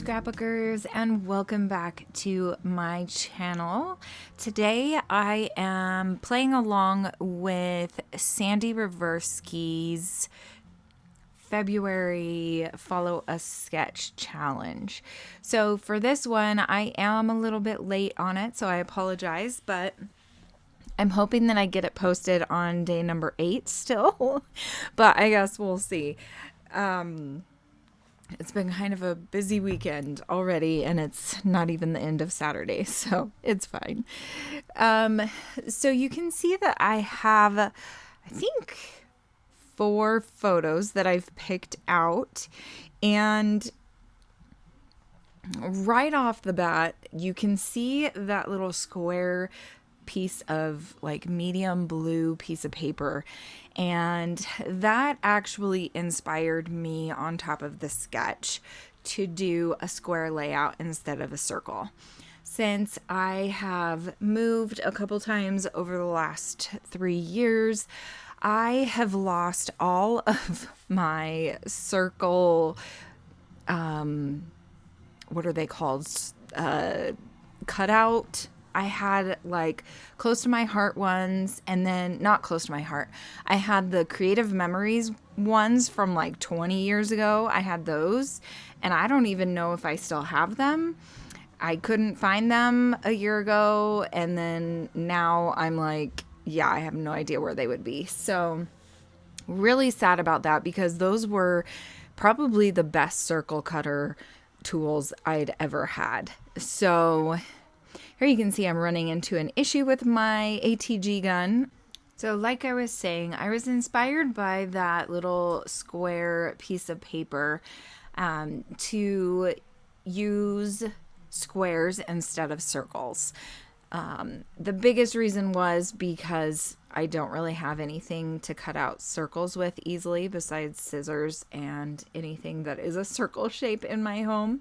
scrapbookers, and welcome back to my channel. Today I am playing along with Sandy Reversky's February Follow a Sketch challenge. So for this one, I am a little bit late on it, so I apologize, but I'm hoping that I get it posted on day number 8 still, but I guess we'll see. It's been kind of a busy weekend already, and it's not even the end of Saturday, so it's fine. So you can see that I have, I think, 4 photos that I've picked out, and right off the bat, you can see that little square piece of like medium blue piece of paper, and that actually inspired me on top of the sketch to do a square layout instead of a circle. Since I have moved a couple times over the last 3 years, I have lost all of my circle, what are they called? Cutout. I had like close to my heart ones, and then not close to my heart. I had the Creative Memories ones from like 20 years ago. I had those, and I don't even know if I still have them. I couldn't find them a year ago, and then now I'm like, yeah, I have no idea where they would be. So really sad about that, because those were probably the best circle cutter tools I'd ever had. So here you can see I'm running into an issue with my ATG gun. So like I was saying, I was inspired by that little square piece of paper to use squares instead of circles. The biggest reason was because I don't really have anything to cut out circles with easily besides scissors and anything that is a circle shape in my home.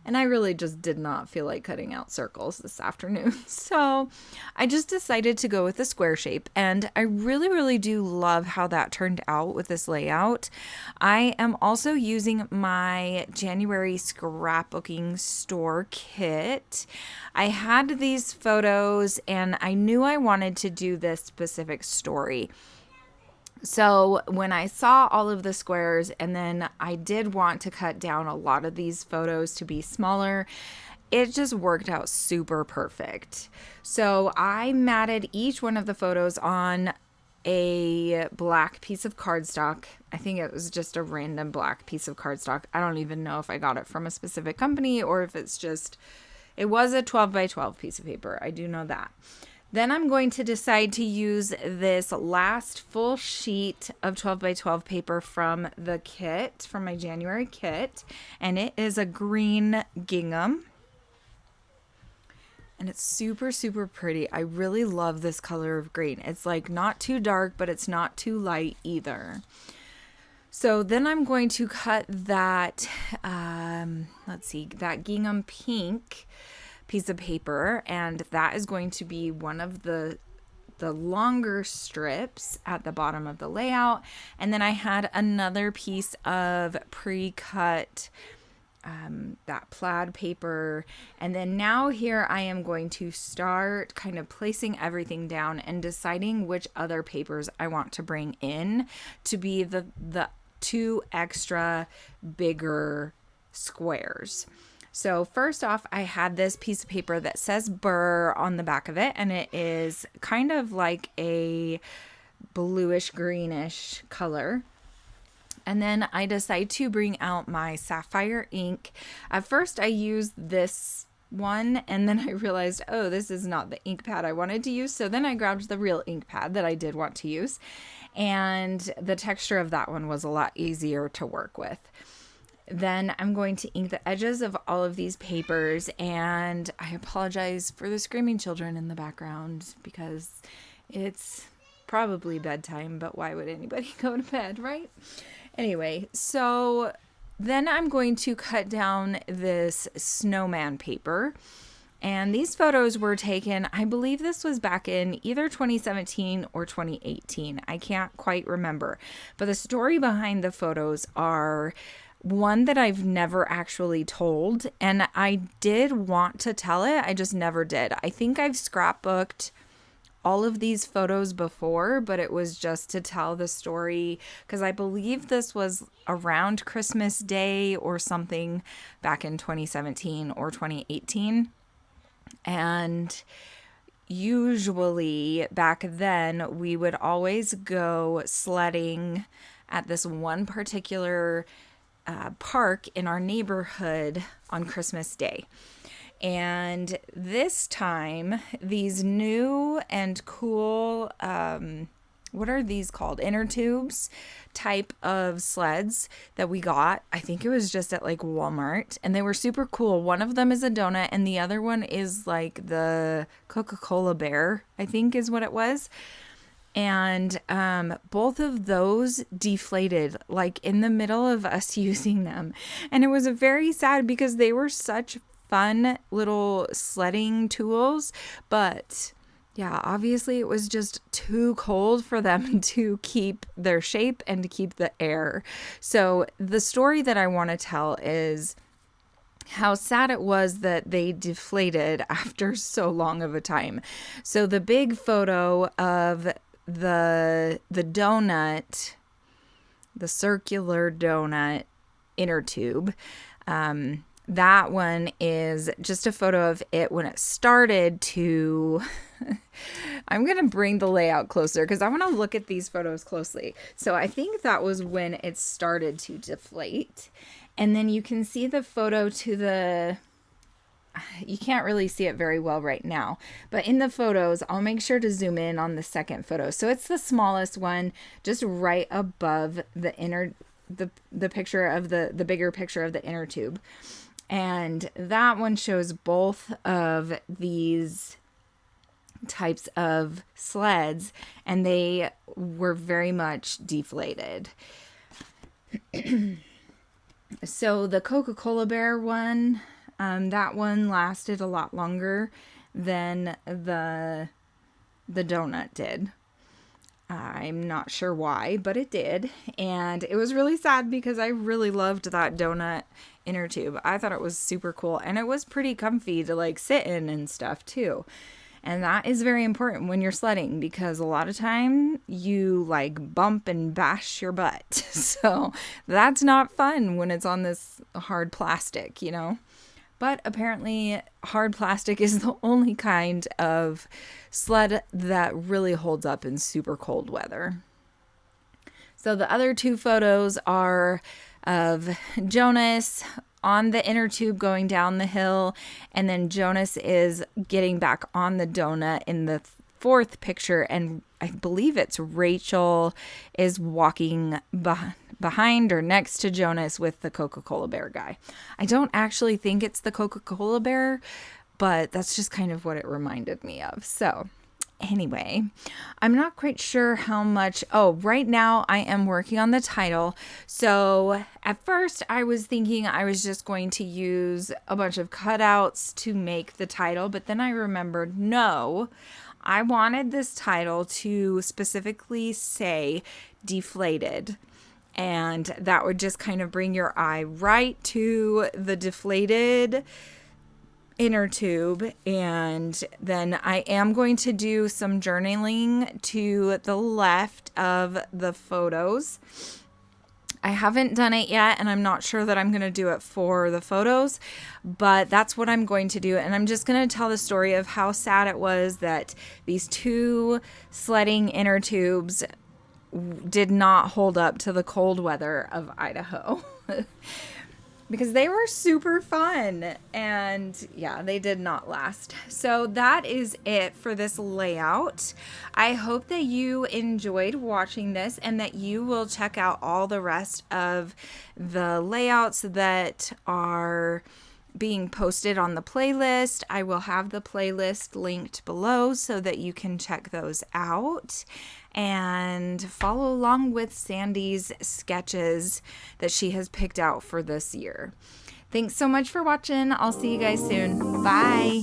And I really just did not feel like cutting out circles this afternoon. So I just decided to go with the square shape. And I really, really do love how that turned out with this layout. I am also using my January scrapbooking store kit. I had these photos and I knew I wanted to do this specific story. So when I saw all of the squares, and then I did want to cut down a lot of these photos to be smaller, it just worked out super perfect. So I matted each one of the photos on a black piece of cardstock. I think it was just a random black piece of cardstock. I don't even know if I got it from a specific company or if it's just, it was a 12 by 12 piece of paper. I do know that. Then I'm going to decide to use this last full sheet of 12 by 12 paper from the kit, from my January kit, and it is a green gingham. And it's super, super pretty. I really love this color of green. It's like not too dark, but it's not too light either. So then I'm going to cut that, that gingham pink piece of paper, and that is going to be one of the longer strips at the bottom of the layout. And then I had another piece of pre-cut that plaid paper, and then now here I am going to start kind of placing everything down and deciding which other papers I want to bring in to be the 2 extra bigger squares. So first off, I had this piece of paper that says Burr on the back of it, and it is kind of like a bluish greenish color. And then I decide to bring out my sapphire ink. At first I used this one, and then I realized, oh, this is not the ink pad I wanted to use. So then I grabbed the real ink pad that I did want to use, and the texture of that one was a lot easier to work with. Then I'm going to ink the edges of all of these papers, and I apologize for the screaming children in the background because it's probably bedtime, but why would anybody go to bed, right? Anyway, so then I'm going to cut down this snowman paper, and these photos were taken, I believe this was back in either 2017 or 2018. I can't quite remember, but the story behind the photos are one that I've never actually told, and I did want to tell it. I just never did. I think I've scrapbooked all of these photos before, but it was just to tell the story because I believe this was around Christmas Day or something back in 2017 or 2018. And usually back then we would always go sledding at this one particular park in our neighborhood on Christmas Day. And this time, these new and cool, what are these called? Inner tubes type of sleds that we got. I think it was just at like Walmart, and they were super cool. One of them is a donut, and the other one is like the Coca-Cola bear, I think is what it was. And both of those deflated like in the middle of us using them. And it was very sad because they were such fun little sledding tools, but yeah, obviously it was just too cold for them to keep their shape and to keep the air. So the story that I want to tell is how sad it was that they deflated after so long of a time. So the big photo of the donut, the circular donut inner tube, that one is just a photo of it when it started to, I'm going to bring the layout closer because I want to look at these photos closely. So I think that was when it started to deflate. And then you can see the photo to the, you can't really see it very well right now, but in the photos, I'll make sure to zoom in on the second photo. So it's the smallest one, just right above the inner, the picture of the bigger picture of the inner tube. And that one shows both of these types of sleds, and they were very much deflated. So the Coca-Cola bear one, that one lasted a lot longer than the donut did. I'm not sure why, but it did. And it was really sad because I really loved that donut inner tube. I thought it was super cool, and it was pretty comfy to like sit in and stuff too. And that is very important when you're sledding because a lot of time you like bump and bash your butt. So that's not fun when it's on this hard plastic, you know? But apparently hard plastic is the only kind of sled that really holds up in super cold weather. So the other two photos are of Jonas on the inner tube going down the hill, and then Jonas is getting back on the donut in the fourth picture, and I believe it's Rachel is walking behind or next to Jonas with the Coca-Cola bear guy. I don't actually think it's the Coca-Cola bear, but that's just kind of what it reminded me of. So anyway, I'm not quite sure how much. Oh, right now I am working on the title. So at first I was thinking I was just going to use a bunch of cutouts to make the title, but then I remembered, no, I wanted this title to specifically say deflated. And that would just kind of bring your eye right to the deflated inner tube. And then I am going to do some journaling to the left of the photos. I haven't done it yet, and I'm not sure that I'm going to do it for the photos, but that's what I'm going to do. And I'm just going to tell the story of how sad it was that these two sledding inner tubes did not hold up to the cold weather of Idaho. Because they were super fun, and yeah, they did not last. So that is it for this layout. I hope that you enjoyed watching this and that you will check out all the rest of the layouts that are being posted on the playlist. I will have the playlist linked below so that you can check those out and follow along with Sandy's sketches that she has picked out for this year. Thanks so much for watching. I'll see you guys soon. Bye.